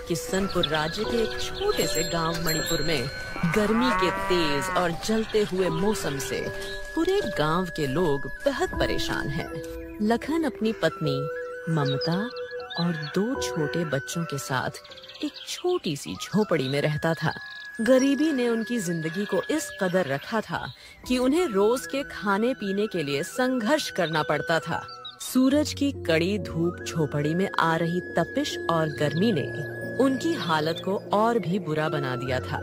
किसनपुर राज्य के एक छोटे से गांव मणिपुर में गर्मी के तेज और जलते हुए मौसम से पूरे गांव के लोग बेहद परेशान हैं। लखन अपनी पत्नी ममता और 2 छोटे बच्चों के साथ एक छोटी सी झोपड़ी में रहता था। गरीबी ने उनकी जिंदगी को इस कदर रखा था कि उन्हें रोज के खाने पीने के लिए संघर्ष करना पड़ता था। सूरज की कड़ी धूप झोपड़ी में आ रही तपिश और गर्मी ने उनकी हालत को और भी बुरा बना दिया था।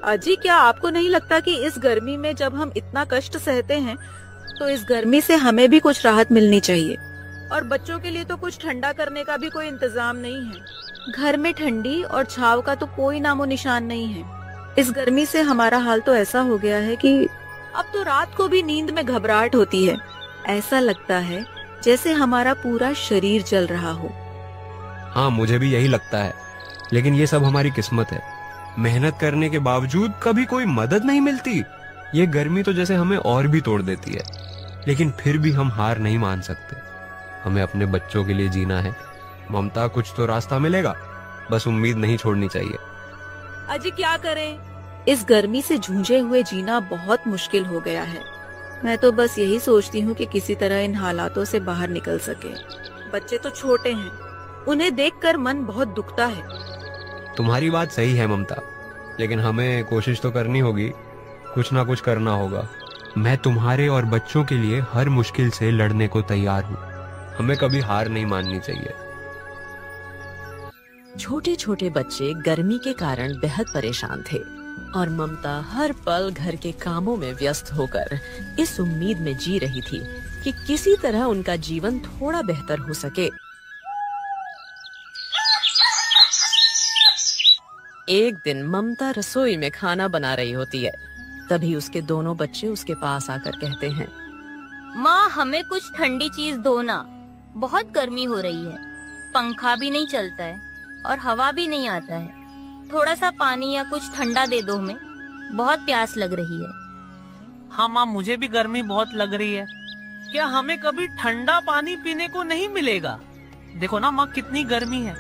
अजी, क्या आपको नहीं लगता कि इस गर्मी में जब हम इतना कष्ट सहते हैं तो इस गर्मी से हमें भी कुछ राहत मिलनी चाहिए? और बच्चों के लिए तो कुछ ठंडा करने का भी कोई इंतजाम नहीं है। घर में ठंडी और छाव का तो कोई नामो निशान नहीं है। इस गर्मी से हमारा हाल तो ऐसा हो गया है कि अब तो रात को भी नींद में घबराहट होती है। ऐसा लगता है जैसे हमारा पूरा शरीर जल रहा हो। हाँ, मुझे भी यही लगता है, लेकिन ये सब हमारी किस्मत है। मेहनत करने के बावजूद कभी कोई मदद नहीं मिलती। ये गर्मी तो जैसे हमें और भी तोड़ देती है, लेकिन फिर भी हम हार नहीं मान सकते। हमें अपने बच्चों के लिए जीना है। ममता, कुछ तो रास्ता मिलेगा, बस उम्मीद नहीं छोड़नी चाहिए। अजी, क्या करें? इस गर्मी से जूझे हुए जीना बहुत मुश्किल हो गया है। मैं तो बस यही सोचती हूँ कि किसी तरह इन हालातों से बाहर निकल सके। बच्चे तो छोटे हैं, उन्हें देखकर मन बहुत दुखता है। तुम्हारी बात सही है ममता, लेकिन हमें कोशिश तो करनी होगी। कुछ ना कुछ करना होगा। मैं तुम्हारे और बच्चों के लिए हर मुश्किल से लड़ने को तैयार हूँ। हमें कभी हार नहीं माननी चाहिए। छोटे छोटे बच्चे गर्मी के कारण बेहद परेशान थे और ममता हर पल घर के कामों में व्यस्त होकर इस उम्मीद में जी रही थी कि किसी तरह उनका जीवन थोड़ा बेहतर हो सके। एक दिन ममता रसोई में खाना बना रही होती है। तभी उसके दोनों बच्चे उसके पास आकर कहते हैं, माँ, हमें कुछ ठंडी चीज दो ना। बहुत गर्मी हो रही है, पंखा भी नहीं चलता है और हवा भी नहीं आता है। थोड़ा सा पानी या कुछ ठंडा दे दो, हमें बहुत प्यास लग रही है। हाँ माँ, मुझे भी गर्मी बहुत लग रही है। क्या हमें कभी ठंडा पानी पीने को नहीं मिलेगा? देखो ना माँ, कितनी गर्मी है।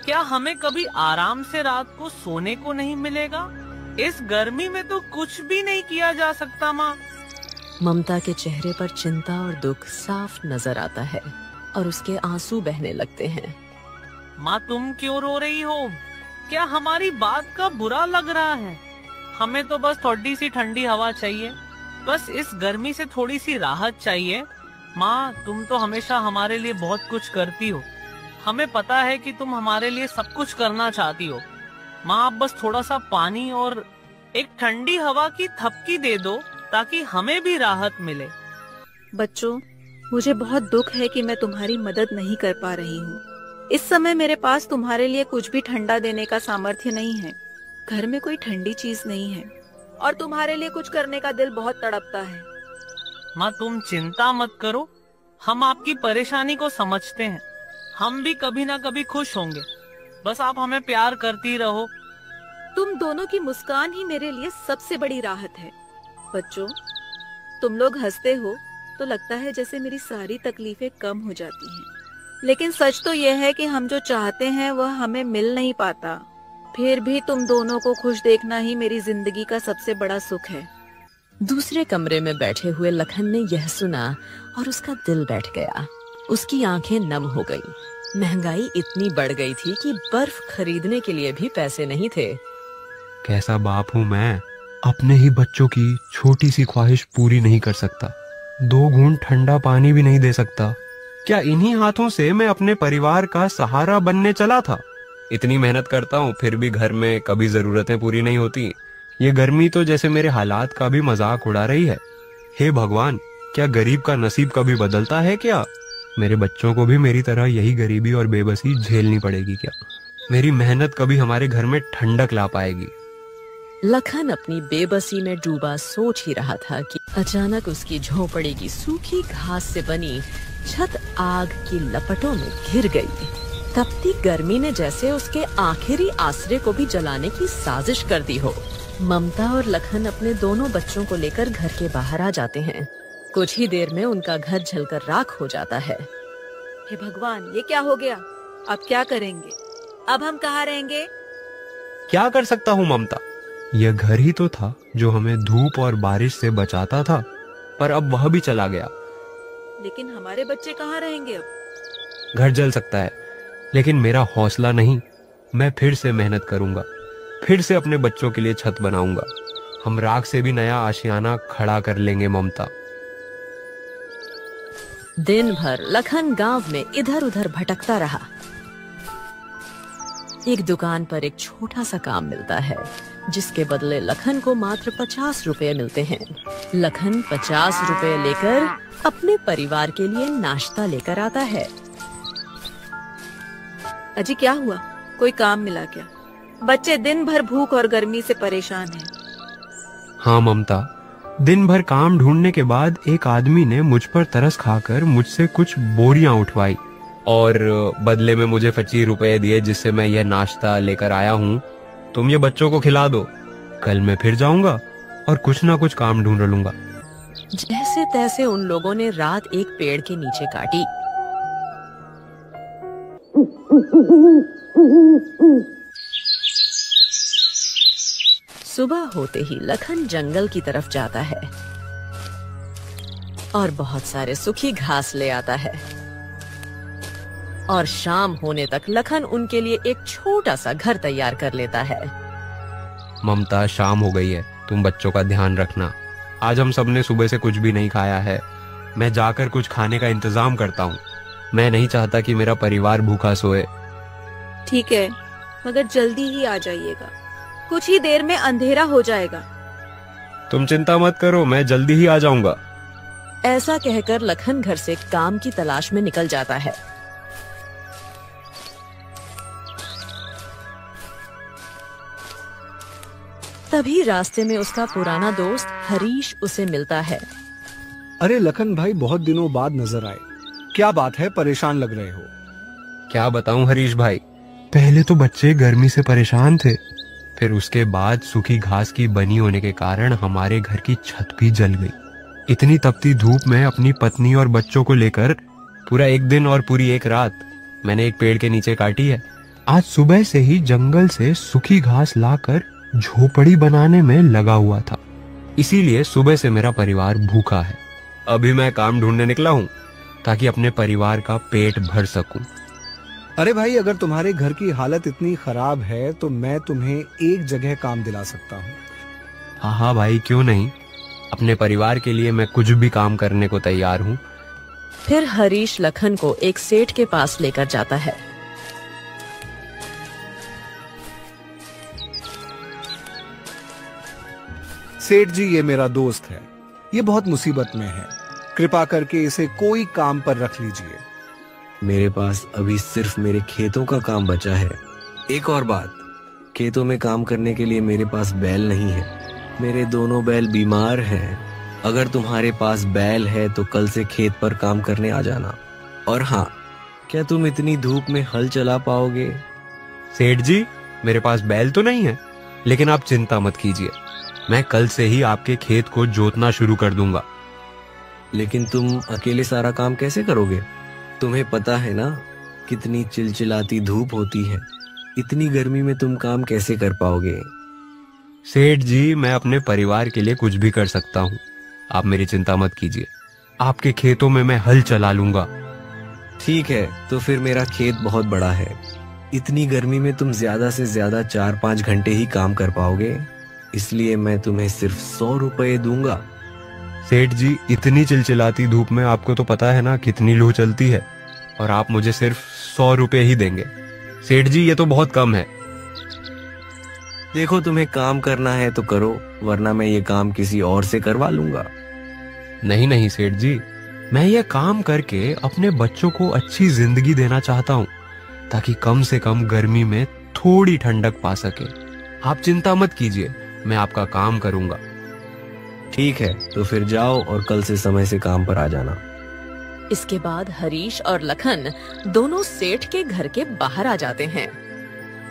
क्या हमें कभी आराम से रात को सोने को नहीं मिलेगा? इस गर्मी में तो कुछ भी नहीं किया जा सकता माँ। ममता के चेहरे पर चिंता और दुख साफ नजर आता है और उसके आंसू बहने लगते हैं। माँ, तुम क्यों रो रही हो? क्या हमारी बात का बुरा लग रहा है? हमें तो बस थोड़ी सी ठंडी हवा चाहिए, बस इस गर्मी से थोड़ी सी राहत चाहिए। माँ, तुम तो हमेशा हमारे लिए बहुत कुछ करती हो। हमें पता है कि तुम हमारे लिए सब कुछ करना चाहती हो। माँ, आप बस थोड़ा सा पानी और एक ठंडी हवा की थपकी दे दो ताकि हमें भी राहत मिले। बच्चों, मुझे बहुत दुख है कि मैं तुम्हारी मदद नहीं कर पा रही हूँ। इस समय मेरे पास तुम्हारे लिए कुछ भी ठंडा देने का सामर्थ्य नहीं है। घर में कोई ठंडी चीज नहीं है और तुम्हारे लिए कुछ करने का दिल बहुत तड़पता है। माँ, तुम चिंता मत करो, हम आपकी परेशानी को समझते हैं। हम भी कभी ना कभी खुश होंगे, बस आप हमें प्यार करती रहो। तुम दोनों की मुस्कान ही मेरे लिए सबसे बड़ी राहत है। बच्चों, तुम लोग हंसते हो तो लगता है जैसे मेरी सारी तकलीफें कम हो जाती हैं। लेकिन सच तो यह है कि हम जो चाहते हैं वह हमें मिल नहीं पाता। फिर भी तुम दोनों को खुश देखना ही मेरी जिंदगी का सबसे बड़ा सुख है। दूसरे कमरे में बैठे हुए लखन ने यह सुना और उसका दिल बैठ गया। उसकी आंखें नम हो गईं। महंगाई इतनी बढ़ गई थी कि बर्फ खरीदने के लिए भी पैसे नहीं थे। कैसा बाप हूँ मैं, अपने ही बच्चों की छोटी सी ख्वाहिश पूरी नहीं कर सकता। 2 घूंट ठंडा पानी भी नहीं दे सकता। क्या इन्हीं हाथों से मैं अपने परिवार का सहारा बनने चला था? इतनी मेहनत करता हूँ, फिर भी घर में कभी जरूरतें पूरी नहीं होती। ये गर्मी तो जैसे मेरे हालात का भी मजाक उड़ा रही है। हे भगवान, क्या गरीब का नसीब कभी बदलता है क्या? मेरे बच्चों को भी मेरी तरह यही गरीबी और बेबसी झेलनी पड़ेगी क्या? मेरी मेहनत कभी हमारे घर में ठंडक ला पाएगी? लखन अपनी बेबसी में डूबा सोच ही रहा था कि अचानक उसकी झोपड़ी की सूखी घास से बनी छत आग की लपटों में घिर गई। तपती गर्मी ने जैसे उसके आखिरी आसरे को भी जलाने की साजिश कर दी हो। ममता और लखन अपने दोनों बच्चों को लेकर घर के बाहर आ जाते हैं। कुछ ही देर में उनका घर जलकर राख हो जाता है। हे भगवान, ये क्या हो गया? अब क्या करेंगे? अब हम कहाँ रहेंगे? क्या कर सकता हूँ ममता, यह घर ही तो था जो हमें धूप और बारिश से बचाता था, पर अब वह भी चला गया। लेकिन हमारे बच्चे कहाँ रहेंगे अब? घर जल सकता है, लेकिन मेरा हौसला नहीं। मैं फिर से मेहनत करूंगा, फिर से अपने बच्चों के लिए छत बनाऊंगा। हम राख से भी नया आशियाना खड़ा कर लेंगे ममता। दिन भर लखन गांव में इधर उधर भटकता रहा। एक दुकान पर एक छोटा सा काम मिलता है, जिसके बदले लखन को मात्र 50 रुपए मिलते हैं। लखन 50 रुपए लेकर अपने परिवार के लिए नाश्ता लेकर आता है। अजी क्या हुआ, कोई काम मिला क्या? बच्चे दिन भर भूख और गर्मी से परेशान हैं। हाँ ममता, दिन भर काम ढूंढने के बाद एक आदमी ने मुझ पर तरस खाकर मुझसे कुछ बोरियां उठवाई और बदले में मुझे 25 रुपए दिए, जिससे मैं यह नाश्ता लेकर आया हूँ। तुम ये बच्चों को खिला दो, कल मैं फिर जाऊंगा और कुछ ना कुछ काम ढूंढ लूंगा। जैसे तैसे उन लोगों ने रात एक पेड़ के नीचे काटी। सुबह होते ही लखन जंगल की तरफ जाता है और बहुत सारे सूखी घास ले आता है। और शाम होने तक लखन उनके लिए एक छोटा सा घर तैयार कर लेता है। ममता, शाम हो गई है, तुम बच्चों का ध्यान रखना। आज हम सबने सुबह से कुछ भी नहीं खाया है। मैं जाकर कुछ खाने का इंतजाम करता हूँ। मैं नहीं चाहता कि मेरा परिवार भूखा सोए। ठीक है, मगर जल्दी ही आ जाइएगा, कुछ ही देर में अंधेरा हो जाएगा। तुम चिंता मत करो, मैं जल्दी ही आ जाऊंगा। ऐसा कहकर लखन घर से काम की तलाश में निकल जाता है। तभी रास्ते में उसका पुराना दोस्त हरीश उसे मिलता है। अरे लखन भाई, बहुत दिनों बाद नजर आए, क्या बात है, परेशान लग रहे हो? क्या बताऊं हरीश भाई, पहले तो बच्चे गर्मी से परेशान थे, फिर उसके बाद सूखी घास की बनी होने के कारण हमारे घर की छत भी जल गई। इतनी तपती धूप में अपनी पत्नी और बच्चों को लेकर पूरा एक दिन और पूरी एक रात मैंने एक पेड़ के नीचे काटी है। आज सुबह से ही जंगल से सूखी घास लाकर झोपड़ी बनाने में लगा हुआ था, इसीलिए सुबह से मेरा परिवार भूखा है। अभी मैं काम ढूंढने निकला हूँ ताकि अपने परिवार का पेट भर सकूं। अरे भाई, अगर तुम्हारे घर की हालत इतनी खराब है तो मैं तुम्हें एक जगह काम दिला सकता हूँ। हाँ हाँ भाई, क्यों नहीं, अपने परिवार के लिए मैं कुछ भी काम करने को तैयार हूँ। फिर हरीश लखन को एक सेठ के पास लेकर जाता है। सेठ जी, ये मेरा दोस्त है, ये बहुत मुसीबत में है, कृपा करके इसे कोई काम पर रख लीजिए। मेरे पास अभी सिर्फ मेरे खेतों का काम बचा है। एक और बात, खेतों में काम करने के लिए मेरे पास बैल नहीं है, मेरे दोनों बैल बीमार हैं। अगर तुम्हारे पास बैल है तो कल से खेत पर काम करने आ जाना। और हाँ, क्या तुम इतनी धूप में हल चला पाओगे? सेठ जी, मेरे पास बैल तो नहीं है, लेकिन आप चिंता मत कीजिए, मैं कल से ही आपके खेत को जोतना शुरू कर दूंगा। लेकिन तुम अकेले सारा काम कैसे करोगे? तुम्हें पता है ना कितनी चिलचिलाती धूप होती है, इतनी गर्मी में तुम काम कैसे कर पाओगे? सेठ जी, मैं अपने परिवार के लिए कुछ भी कर सकता हूँ, आप मेरी चिंता मत कीजिए, आपके खेतों में मैं हल चला लूंगा। ठीक है, तो फिर मेरा खेत बहुत बड़ा है, इतनी गर्मी में तुम ज्यादा से ज्यादा 4-5 घंटे ही काम कर पाओगे, इसलिए मैं तुम्हें सिर्फ 100 रुपए दूंगा। सेठ जी, इतनी चिलचिलाती धूप में आपको तो पता है ना कितनी लू चलती है, और आप मुझे सिर्फ 100 रुपए ही देंगे। सेठ जी, ये तो बहुत कम है। देखो, तुम्हें काम करना है तो करो, वरना मैं ये काम किसी और से करवा लूंगा। नहीं नहीं सेठ जी, मैं ये काम करके अपने बच्चों को अच्छी जिंदगी देना चाहता हूँ, ताकि कम से कम गर्मी में थोड़ी ठंडक पा सके। आप चिंता मत कीजिए, मैं आपका काम करूंगा। ठीक है, तो फिर जाओ और कल से समय से काम पर आ जाना। इसके बाद हरीश और लखन दोनों सेठ के घर के बाहर आ जाते हैं।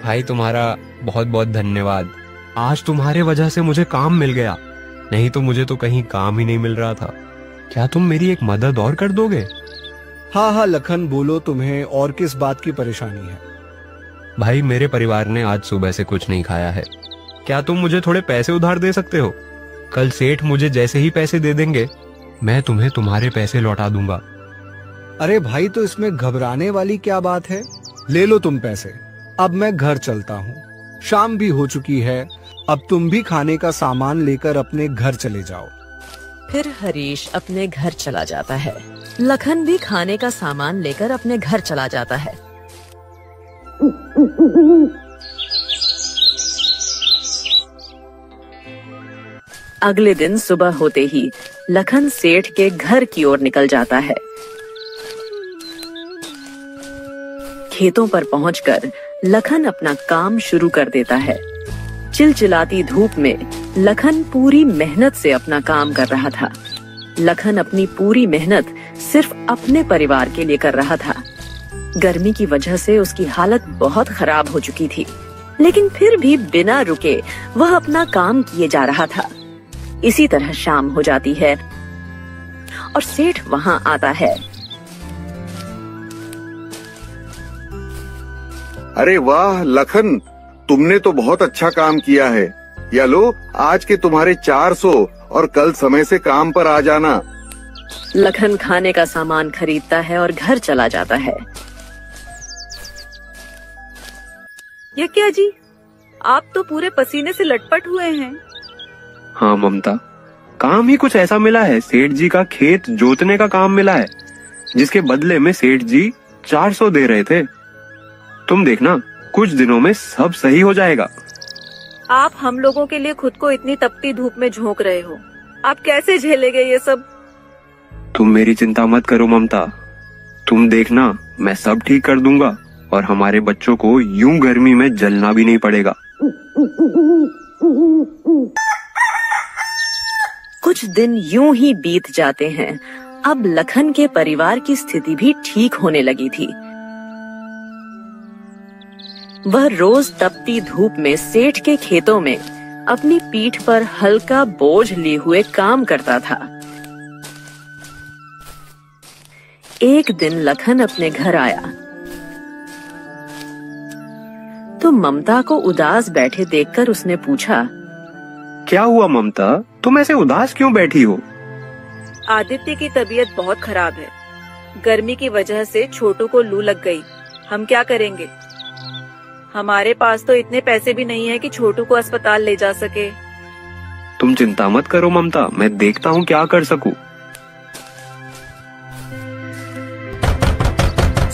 भाई, तुम्हारा बहुत बहुत धन्यवाद, आज तुम्हारे वजह से मुझे काम मिल गया, नहीं तो मुझे तो कहीं काम ही नहीं मिल रहा था। क्या तुम मेरी एक मदद और कर दोगे? हाँ हाँ लखन, बोलो, तुम्हें और किस बात की परेशानी है? भाई मेरे परिवार ने आज सुबह से कुछ नहीं खाया है। क्या तुम मुझे थोड़े पैसे उधार दे सकते हो? कल सेठ मुझे जैसे ही पैसे दे देंगे मैं तुम्हें तुम्हारे पैसे लौटा दूंगा। अरे भाई, तो इसमें घबराने वाली क्या बात है? ले लो तुम पैसे। अब मैं घर चलता हूँ, शाम भी हो चुकी है। अब तुम भी खाने का सामान लेकर अपने घर चले जाओ। फिर हरीश अपने घर चला जाता है। लखन भी खाने का सामान लेकर अपने घर चला जाता है। अगले दिन सुबह होते ही लखन सेठ के घर की ओर निकल जाता है। खेतों पर पहुंचकर लखन अपना काम शुरू कर देता है। चिलचिलाती धूप में लखन पूरी मेहनत से अपना काम कर रहा था। लखन अपनी पूरी मेहनत सिर्फ अपने परिवार के लिए कर रहा था। गर्मी की वजह से उसकी हालत बहुत खराब हो चुकी थी, लेकिन फिर भी बिना रुके वह अपना काम किए जा रहा था। इसी तरह शाम हो जाती है और सेठ वहां आता है। अरे वाह लखन, तुमने तो बहुत अच्छा काम किया है। या लो, आज के तुम्हारे 400 और कल समय से काम पर आ जाना। लखन खाने का सामान खरीदता है और घर चला जाता है। ये क्या जी, आप तो पूरे पसीने से लटपट हुए हैं। हाँ ममता, काम ही कुछ ऐसा मिला है। सेठ जी का खेत जोतने का काम मिला है, जिसके बदले में सेठ जी 400 दे रहे थे। तुम देखना, कुछ दिनों में सब सही हो जाएगा। आप हम लोगों के लिए खुद को इतनी तपती धूप में झोंक रहे हो। आप कैसे झेलेंगे ये सब? तुम मेरी चिंता मत करो ममता, तुम देखना मैं सब ठीक कर दूंगा और हमारे बच्चों को यूं गर्मी में जलना भी नहीं पड़ेगा। कुछ दिन यूं ही बीत जाते हैं। अब लखन के परिवार की स्थिति भी ठीक होने लगी थी। वह रोज तपती धूप में सेठ के खेतों में अपनी पीठ पर हल्का बोझ लिए हुए काम करता था। एक दिन लखन अपने घर आया तो ममता को उदास बैठे देखकर उसने पूछा, क्या हुआ ममता, तुम ऐसे उदास क्यों बैठी हो? आदित्य की तबीयत बहुत खराब है। गर्मी की वजह से छोटू को लू लग गई। हम क्या करेंगे? हमारे पास तो इतने पैसे भी नहीं है कि छोटू को अस्पताल ले जा सके। तुम चिंता मत करो ममता, मैं देखता हूँ क्या कर सकूं।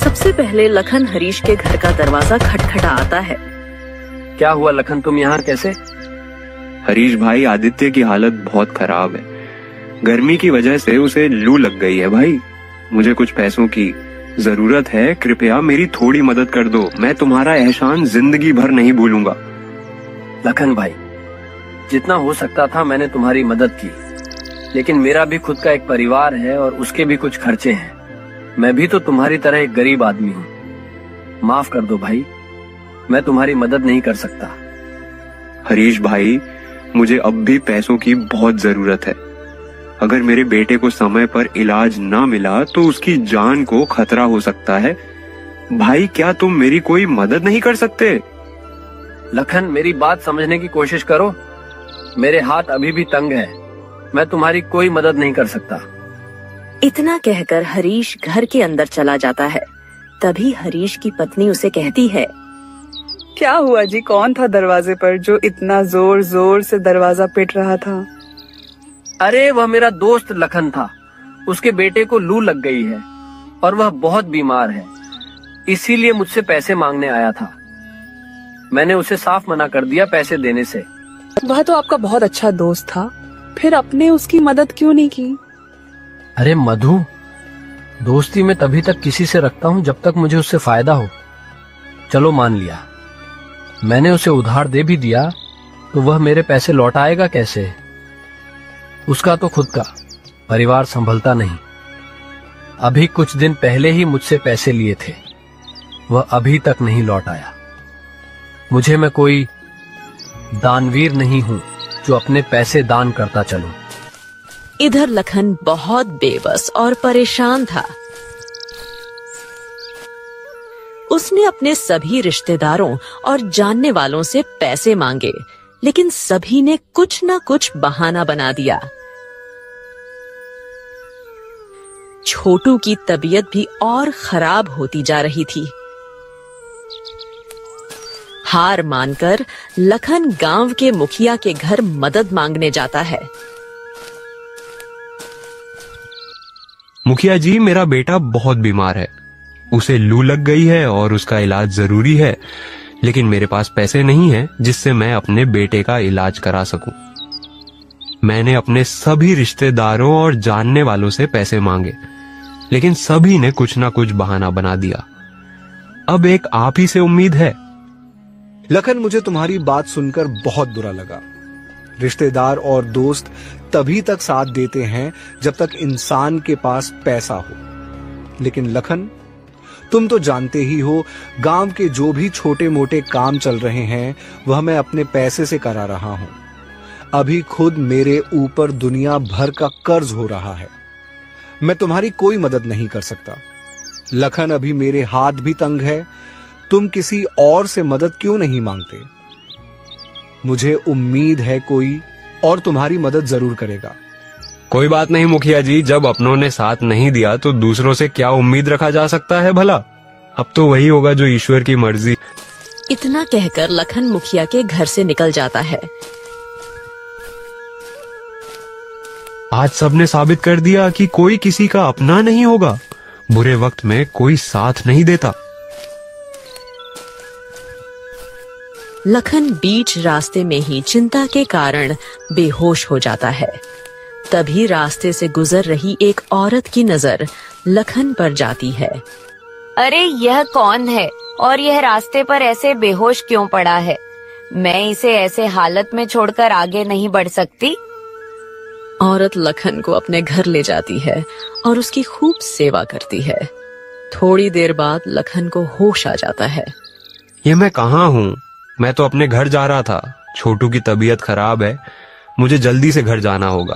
सबसे पहले लखन हरीश के घर का दरवाजा खटखटाता है। क्या हुआ लखन, तुम यहाँ कैसे? हरीश भाई, आदित्य की हालत बहुत खराब है। गर्मी की वजह से उसे लू लग गई है भाई। मुझे कुछ पैसों की जरूरत है, कृपया मेरी थोड़ी मदद कर दो। मैं तुम्हारा एहसान जिंदगी भर नहीं भूलूंगा। लखन भाई, जितना हो सकता था मैंने तुम्हारी मदद की, लेकिन मेरा भी खुद का एक परिवार है और उसके भी कुछ खर्चे हैं। मैं भी तो तुम्हारी तरह एक गरीब आदमी हूँ। माफ कर दो भाई, मैं तुम्हारी मदद नहीं कर सकता। हरीश भाई, मुझे अब भी पैसों की बहुत जरूरत है। अगर मेरे बेटे को समय पर इलाज ना मिला तो उसकी जान को खतरा हो सकता है। भाई, क्या तुम मेरी कोई मदद नहीं कर सकते? लखन, मेरी बात समझने की कोशिश करो। मेरे हाथ अभी भी तंग है। मैं तुम्हारी कोई मदद नहीं कर सकता। इतना कहकर हरीश घर के अंदर चला जाता है। तभी हरीश की पत्नी उसे कहती है, क्या हुआ जी, कौन था दरवाजे पर जो इतना जोर जोर से दरवाजा पीट रहा था? अरे वह मेरा दोस्त लखन था। उसके बेटे को लू लग गई है और वह बहुत बीमार है, इसीलिए मुझसे पैसे मांगने आया था। मैंने उसे साफ मना कर दिया पैसे देने से। वह तो आपका बहुत अच्छा दोस्त था, फिर आपने उसकी मदद क्यों नहीं की? अरे मधु, दोस्ती में तभी तक किसी से रखता हूँ जब तक मुझे उससे फायदा हो। चलो मान लिया, मैंने उसे उधार दे भी दिया तो वह मेरे पैसे लौटाएगा कैसे? उसका तो खुद का परिवार संभलता नहीं। अभी कुछ दिन पहले ही मुझसे पैसे लिए थे, वह अभी तक नहीं लौट आया। मुझे मैं कोई दानवीर नहीं हूं जो अपने पैसे दान करता चलूं। इधर लखन बहुत बेबस और परेशान था। उसने अपने सभी रिश्तेदारों और जानने वालों से पैसे मांगे, लेकिन सभी ने कुछ न कुछ बहाना बना दिया। छोटू की तबीयत भी और खराब होती जा रही थी। हार मानकर लखन गांव के मुखिया के घर मदद मांगने जाता है। मुखिया जी, मेरा बेटा बहुत बीमार है, उसे लू लग गई है और उसका इलाज जरूरी है, लेकिन मेरे पास पैसे नहीं हैं जिससे मैं अपने बेटे का इलाज करा सकूं। मैंने अपने सभी रिश्तेदारों और जानने वालों से पैसे मांगे, लेकिन सभी ने कुछ ना कुछ बहाना बना दिया। अब एक आप ही से उम्मीद है। लखन, मुझे तुम्हारी बात सुनकर बहुत बुरा लगा। रिश्तेदार और दोस्त तभी तक साथ देते हैं जब तक इंसान के पास पैसा हो। लेकिन लखन, तुम तो जानते ही हो, गांव के जो भी छोटे मोटे काम चल रहे हैं वह मैं अपने पैसे से करा रहा हूं। अभी खुद मेरे ऊपर दुनिया भर का कर्ज हो रहा है। मैं तुम्हारी कोई मदद नहीं कर सकता। लखन, अभी मेरे हाथ भी तंग है। तुम किसी और से मदद क्यों नहीं मांगते? मुझे उम्मीद है कोई और तुम्हारी मदद जरूर करेगा। कोई बात नहीं मुखिया जी, जब अपनों ने साथ नहीं दिया तो दूसरों से क्या उम्मीद रखा जा सकता है भला? अब तो वही होगा जो ईश्वर की मर्जी। इतना कहकर लखन मुखिया के घर से निकल जाता है। आज सबने साबित कर दिया कि कोई किसी का अपना नहीं होगा। बुरे वक्त में कोई साथ नहीं देता। लखन बीच रास्ते में ही चिंता के कारण बेहोश हो जाता है। तभी रास्ते से गुजर रही एक औरत की नजर लखन पर जाती है। अरे यह कौन है और यह रास्ते पर ऐसे बेहोश क्यों पड़ा है? मैं इसे ऐसे हालत में छोड़कर आगे नहीं बढ़ सकती। औरत लखन को अपने घर ले जाती है और उसकी खूब सेवा करती है। थोड़ी देर बाद लखन को होश आ जाता है। ये मैं कहाँ हूँ? मैं तो अपने घर जा रहा था। छोटू की तबीयत खराब है, मुझे जल्दी से घर जाना होगा।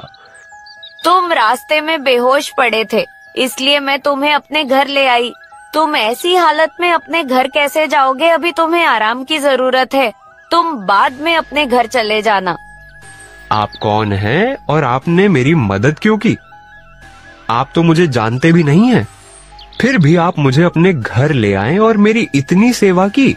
तुम रास्ते में बेहोश पड़े थे, इसलिए मैं तुम्हें अपने घर ले आई। तुम ऐसी हालत में अपने घर कैसे जाओगे? अभी तुम्हें आराम की जरूरत है। तुम बाद में अपने घर चले जाना। आप कौन हैं और आपने मेरी मदद क्यों की? आप तो मुझे जानते भी नहीं हैं, फिर भी आप मुझे अपने घर ले आए और मेरी इतनी सेवा की।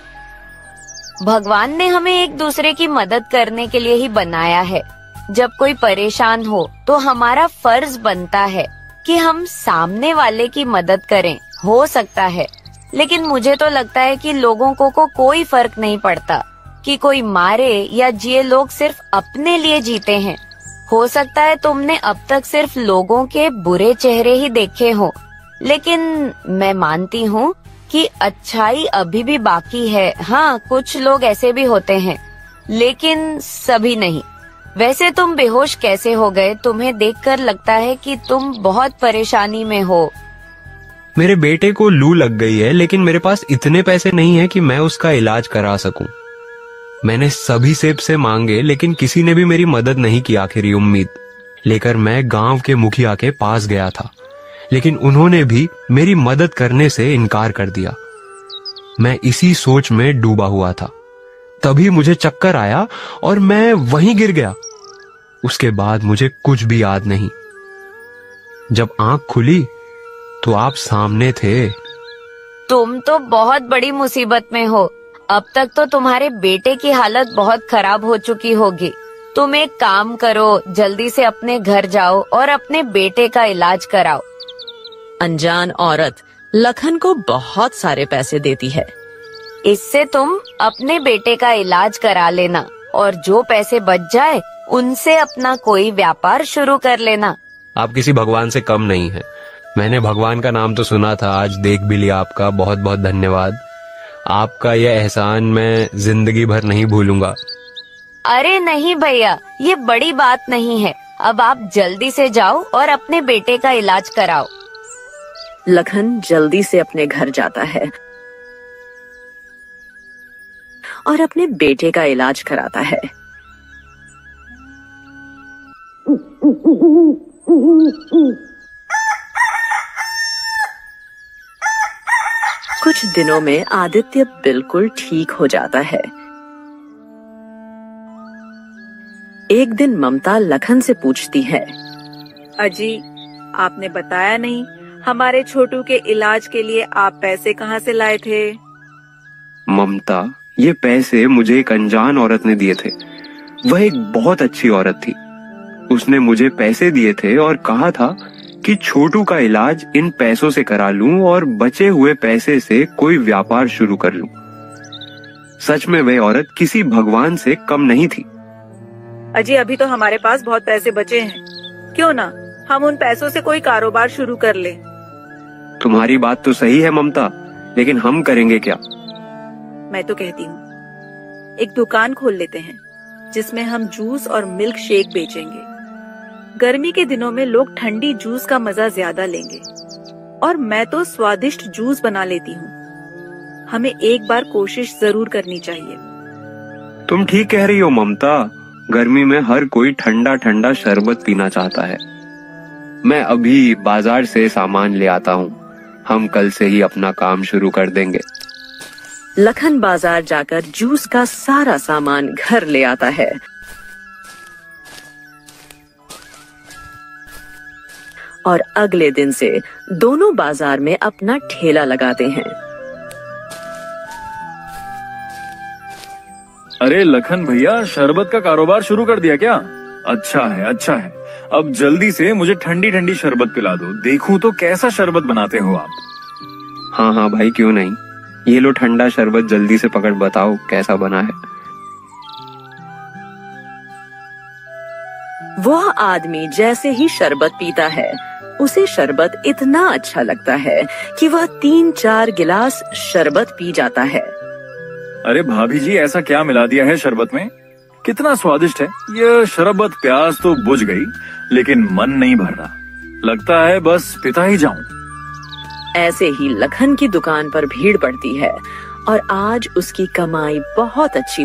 भगवान ने हमें एक दूसरे की मदद करने के लिए ही बनाया है। जब कोई परेशान हो तो हमारा फर्ज बनता है कि हम सामने वाले की मदद करें। हो सकता है, लेकिन मुझे तो लगता है कि लोगों को कोई फर्क नहीं पड़ता कि कोई मारे या जिए, लोग सिर्फ अपने लिए जीते हैं। हो सकता है तुमने अब तक सिर्फ लोगों के बुरे चेहरे ही देखे हो, लेकिन मैं मानती हूँ कि अच्छाई अभी भी बाकी है। हाँ, कुछ लोग ऐसे भी होते हैं, लेकिन सभी नहीं। वैसे तुम बेहोश कैसे हो गए? तुम्हें देखकर लगता है कि तुम बहुत परेशानी में हो। मेरे बेटे को लू लग गई है, लेकिन मेरे पास इतने पैसे नहीं है कि मैं उसका इलाज करा सकूं। मैंने सभी से मांगे, लेकिन किसी ने भी मेरी मदद नहीं की। आखिरी उम्मीद लेकर मैं गांव के मुखिया के पास गया था, लेकिन उन्होंने भी मेरी मदद करने से इनकार कर दिया। मैं इसी सोच में डूबा हुआ था। तभी मुझे चक्कर आया और मैं वहीं गिर गया। उसके बाद मुझे कुछ भी याद नहीं। जब आंख खुली तो आप सामने थे। तुम तो बहुत बड़ी मुसीबत में हो। अब तक तो तुम्हारे बेटे की हालत बहुत खराब हो चुकी होगी। तुम एक काम करो, जल्दी से अपने घर जाओ और अपने बेटे का इलाज कराओ। अनजान औरत लखन को बहुत सारे पैसे देती है। इससे तुम अपने बेटे का इलाज करा लेना और जो पैसे बच जाए उनसे अपना कोई व्यापार शुरू कर लेना। आप किसी भगवान से कम नहीं है। मैंने भगवान का नाम तो सुना था, आज देख भी लिया आपका। बहुत बहुत धन्यवाद। आपका यह एहसान मैं जिंदगी भर नहीं भूलूंगा। अरे नहीं भैया, ये बड़ी बात नहीं है। अब आप जल्दी से जाओ और अपने बेटे का इलाज कराओ। लखन जल्दी से अपने घर जाता है और अपने बेटे का इलाज कराता है। कुछ दिनों में आदित्य बिल्कुल ठीक हो जाता है। एक दिन ममता लखन से पूछती है, अजी, आपने बताया नहीं, हमारे छोटू के इलाज के लिए आप पैसे कहाँ से लाए थे? ममता, ये पैसे मुझे एक अनजान औरत ने दिए थे। वह एक बहुत अच्छी औरत थी। उसने मुझे पैसे दिए थे और कहा था कि छोटू का इलाज इन पैसों से करा लूं और बचे हुए पैसे से कोई व्यापार शुरू कर लूं। सच में वह औरत किसी भगवान से कम नहीं थी। अजी, अभी तो हमारे पास बहुत पैसे बचे हैं, क्यों ना हम उन पैसों से कोई कारोबार शुरू कर ले। तुम्हारी बात तो सही है ममता, लेकिन हम करेंगे क्या? मैं तो कहती हूँ एक दुकान खोल लेते हैं जिसमें हम जूस और मिल्क शेक बेचेंगे। गर्मी के दिनों में लोग ठंडी जूस का मजा ज्यादा लेंगे और मैं तो स्वादिष्ट जूस बना लेती हूँ। हमें एक बार कोशिश जरूर करनी चाहिए। तुम ठीक कह रही हो ममता, गर्मी में हर कोई ठंडा ठंडा शरबत पीना चाहता है। मैं अभी बाजार से सामान ले आता हूँ। हम कल से ही अपना काम शुरू कर देंगे। लखन बाजार जाकर जूस का सारा सामान घर ले आता है। और अगले दिन से दोनों बाजार में अपना ठेला लगाते हैं। अरे लखन भैया, शरबत का कारोबार शुरू कर दिया क्या? अच्छा है, अच्छा है। अब जल्दी से मुझे ठंडी ठंडी शरबत पिला दो, देखूं तो कैसा शरबत बनाते हो आप। हाँ हाँ भाई, क्यों नहीं। ये लो ठंडा शरबत, जल्दी से पकड़, बताओ कैसा बना है। वह आदमी जैसे ही शरबत पीता है, उसे शरबत इतना अच्छा लगता है कि वह 3-4 गिलास शरबत पी जाता है। अरे भाभी जी, ऐसा क्या मिला दिया है शरबत में? कितना स्वादिष्ट है यह शरबत। प्यास तो बुझ गई, लेकिन मन नहीं भर रहा। लगता है बस पिता ही जाऊं। ऐसे ही लखन की दुकान पर भीड़ पड़ती है और आज उसकी कमाई बहुत अच्छी